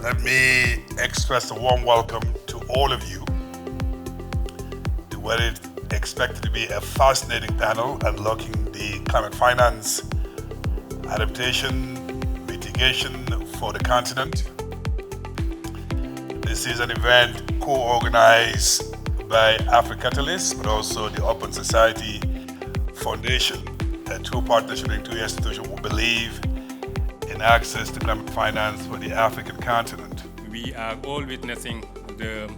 Let me express a warm welcome to all of you to what is expected to be a fascinating panel unlocking the climate finance, adaptation, mitigation for the continent. This is an event co-organized by AfriCatalyst, but also the Open Society Foundation, a true partnership between two institutions who believe in access to climate finance for the African continent. We are all witnessing the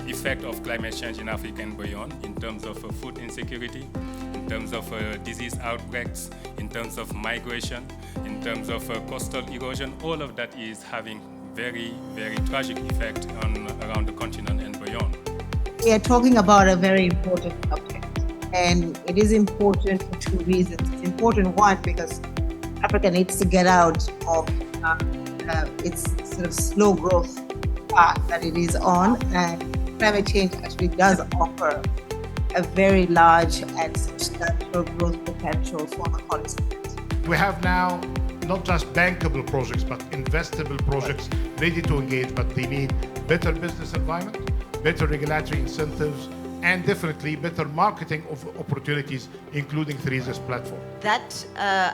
effect of climate change in Africa and beyond in terms of food insecurity, in terms of disease outbreaks, in terms of migration, in terms of coastal erosion. All of that is having very, very tragic effect around the continent and beyond. We are talking about a very important subject, and it is important for two reasons. It's important, one, because Africa needs to get out of its sort of slow growth path that it is on, and climate change actually does offer a very large and substantial growth potential for the continent. We have now not just bankable projects, but investable projects ready to engage, but they need better business environment, better regulatory incentives, and definitely better marketing of opportunities, including Theresa's platform. That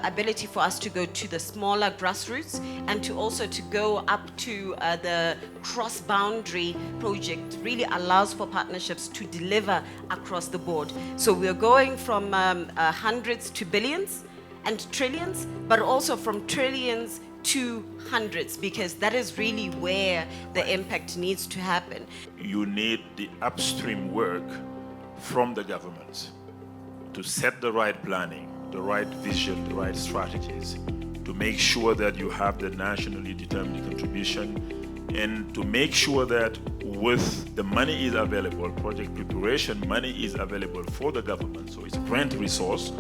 ability for us to go to the smaller grassroots and to also to go up to the cross-boundary project really allows for partnerships to deliver across the board. So we're going from hundreds to billions and trillions, but also from trillions to hundreds, because that is really where the impact needs to happen. You need the upstream work from the governments to set the right planning, the right vision, the right strategies, to make sure that you have the nationally determined contribution, and to make sure that with the money is available, project preparation money is available for the government, so it's grant resource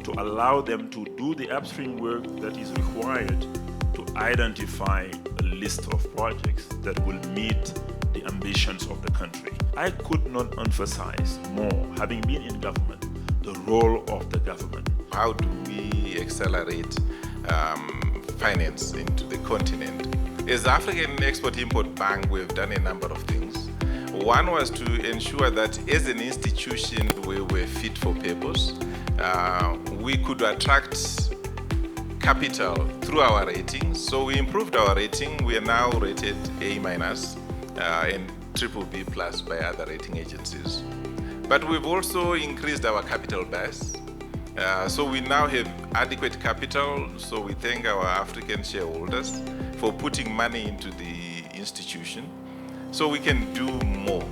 to allow them to do the upstream work that is required to identify a list of projects that will meet the ambitions of the country. I could not emphasize more, having been in government, the role of the government. How do we accelerate finance into the continent? As the African Export-Import Bank, we've done a number of things. One was to ensure that as an institution we were fit for purpose. We could attract capital through our ratings. So we improved our rating. We are now rated A- and BBB+ by other rating agencies. But we've also increased our capital base. So we now have adequate capital. So we thank our African shareholders for putting money into the institution so we can do more.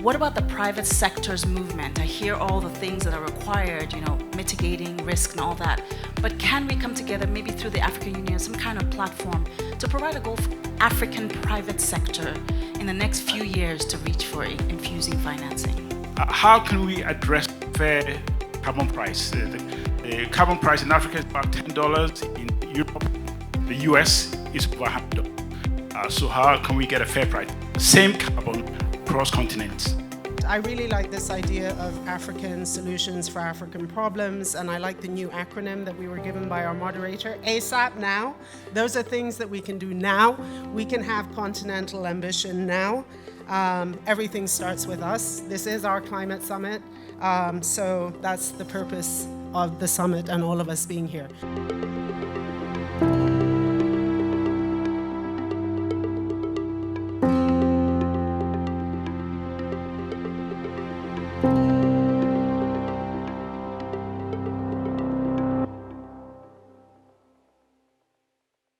What about the private sector's movement? I hear all the things that are required, mitigating risk and all that. But can we come together, maybe through the African Union, some kind of platform to provide a goal for African private sector in the next few years to reach for infusing financing? How can we address fair carbon price? The carbon price in Africa is about $10. In Europe, the US is over $100. So how can we get a fair price? Same carbon across continents. I really like this idea of African solutions for African problems, and I like the new acronym that we were given by our moderator, ASAP now. Those are things that we can do now. We can have continental ambition now. Everything starts with us. This is our climate summit, so that's the purpose of the summit and all of us being here.